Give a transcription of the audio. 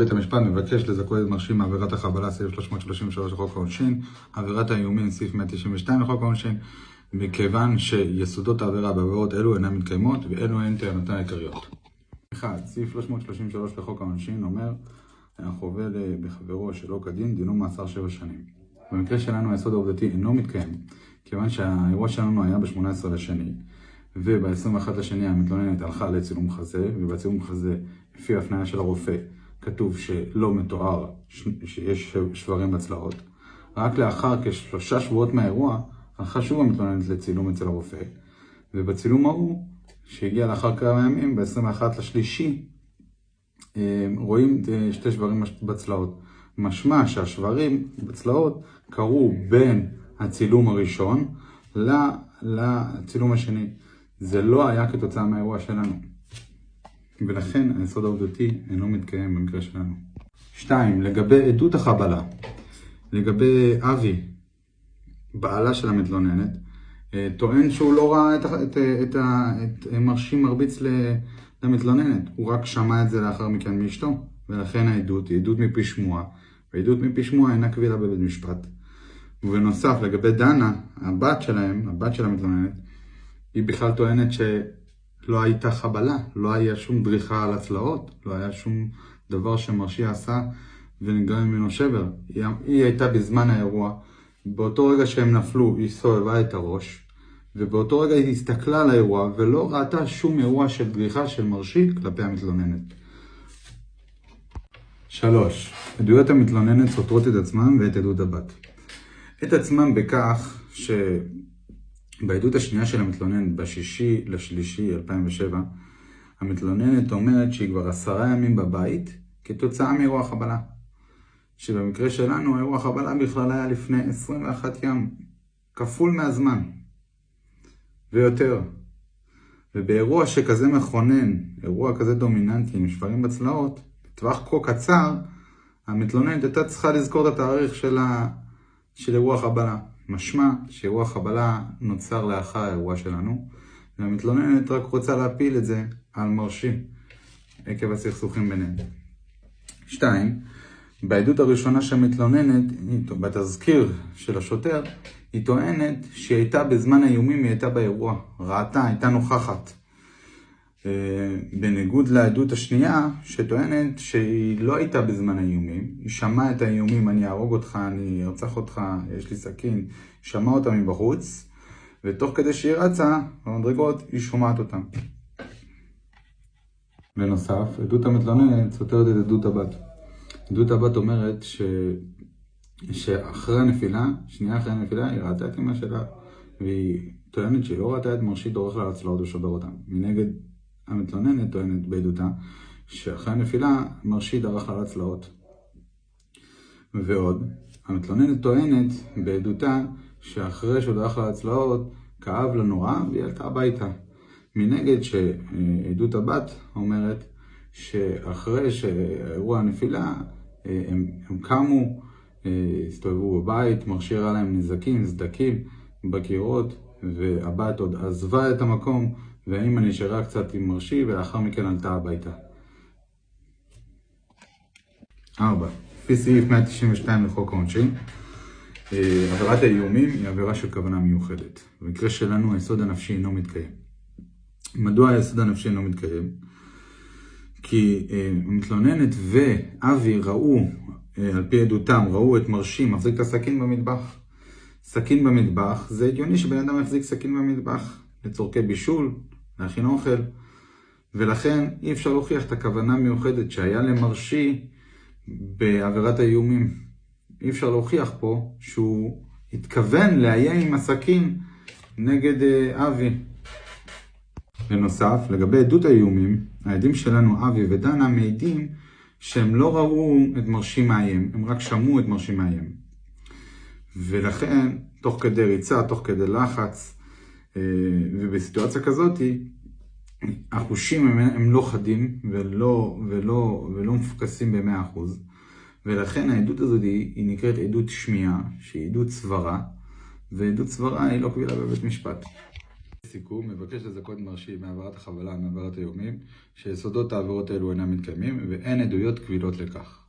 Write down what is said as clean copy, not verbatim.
בית המשפט מבקש לזכות את מרשים מעבירת החבלה סעיף 333 לחוק העונשין, עבירת האיומים סעיף 192 לחוק העונשין, מכיוון שיסודות העבירה בעבירות אלו אינן מתקיימות ואלו הן טענותיהן העיקריות. 1. סעיף 333 לחוק העונשין אומר החובל בחברו שלא כדין דינו מאסר 7 שנים. במקרה שלנו היסוד העובדתי אינו מתקיים, כיוון שהאירוע שלנו היה ב-18 לשני, וב-21 לשני המתלוננת הלכה לצילום חזה, ובצילום חזה לפי הפניה של הרופא כתוב שלא מתואר שיש שברים בצלעות. רק לאחר כ3 שבועות מהאירוע הלכה שוב המתלוננת לצילום אצל הרופא, ובצילום ההוא שהגיע לאחר כמה ימים ב-21 לשלישי רואים 2 שברים בצלעות. משמע שהשברים בצלעות קרו בין הצילום הראשון לצילום השני. זה לא היה כתוצאה מהאירוע שלנו, ולכן היסוד העובדתי אינו מתקיים במקרה שלנו. 2. לגבי עדות החבלה, לגבי אבי, בעלה של המתלוננת, טוען שהוא לא ראה את מרשים מרביץ למתלוננת, הוא רק שמע את זה לאחר מכן מאשתו, ולכן העדות היא עדות מפי שמוע, ועדות מפי שמוע אינה קבילה בבית משפט. ובנוסף, לגבי דנה, הבת שלהם, הבת של המתלוננת, היא בכלל טוענת שלא הייתה חבלה, לא היה שום דריכה על הצלעות, לא היה שום דבר שמרשי עשה ונגרם ממנו שבר. היא הייתה בזמן האירוע, באותו רגע שהם נפלו היא סובבה את הראש, ובאותו רגע היא הסתכלה על האירוע ולא ראתה שום אירוע של דריכה של מרשי כלפי המתלוננת. 3. עדויות המתלוננת סותרות את עצמם ואת עדות הבת. את עצמם בכך שבעדות השנייה של המתלוננת ב6/3/2007 המתלוננת אומרת שהיא כבר 10 ימים בבית כתוצאה מאירוע חבלה. שבמקרה שלנו האירוע חבלה בכלל היה לפני 21 ימים, כפול מהזמן ויותר. ובאירוע שכזה מכונן, אירוע כזה דומיננטי עם שברים בצלעות, בטווח כה קצר, המתלוננת הייתה צריכה לזכור את התאריך של אירוע חבלה. משמע שאירוע חבלה נוצר לאחר האירוע שלנו, והמתלוננת רק רוצה להפיל את זה על מרשי, עקב הסכסוכים ביניהם. 2. בעדות הראשונה שהמתלוננת, בתזכיר של השוטר, היא טוענת שהיא הייתה בזמן האיומים, היא הייתה באירוע, ראתה, הייתה נוכחת. בניגוד לעדות השנייה, שטוענת שהיא לא הייתה בזמן האיומים, היא שמעה את האיומים, אני אהרוג אותך, אני ארצח אותך, יש לי סכין, שמעה אותה מבחוץ, ותוך כדי שהיא רצה, במדרגות, היא שומעת אותם. בנוסף, עדות המתלוננת סותרת את עדות הבת. עדות הבת אומרת שאחרי הנפילה, שנייה אחרי הנפילה, היא ראתה את אמא שלה, והיא טוענת שהיא לא ראתה את מרשי דורך לה לצלעות ושובר אותם. מנגד, המתלוננת טוענת בעדותה שאחרי הנפילה מרשי דרך לה לצלעות. ועוד, המתלוננת טוענת בעדותה שאחרי שהוא דרך לה לצלעות כאב לה נורא והיא עלתה הביתה. מנגד שעדות הבת אומרת שאחרי שאירוע הנפילה הם קמו, הסתובבו בבית, מרשי הראה להם נזקים, סדקים בקירות, והבת עוד עזבה את המקום, והאמא נשארה קצת עם מרשי ולאחר מכן עלתה הביתה. 4. לפי סעיף 192 לחוק העונשין, עבירת האיומים היא עבירה של כוונה מיוחדת. במקרה שלנו היסוד הנפשי אינו מתקיים. מדוע היסוד הנפשי אינו מתקיים? כי המתלוננת ואבי ראו, על פי עדותם, ראו את מרשי מחזיק את הסכין במטבח. סכין במטבח, זה הגיוני שבן אדם יחזיק סכין במטבח לצורכי בישול, להכין אוכל, ולכן אי אפשר להוכיח את הכוונה המיוחדת שהיה למרשי בעבירת האיומים. אי אפשר להוכיח פה שהוא התכוון לאיים עם הסכין נגד אבי. בנוסף, לגבי עדות האיומים, העדים שלנו, אבי ודנה, מעידים שהם לא ראו את מרשי מאיים, הם רק שמעו את מרשי מאיים. ולכן, תוך כדי ריצה, תוך כדי לחץ, ובסיטואציה כזאת, החושים הם לא חדים ולא מפוקסים ב-100%. ולכן העדות הזאת היא נקראת עדות שמיעה, שהיא עדות סברה, ועדות סברה היא לא קבילה בבית משפט. סיכום, מבקש לזכות מרשי מעברת החבלה, מעברת האיומים, שיסודות העבירות האלו אינם מתקיימים, ואין עדויות קבילות לכך.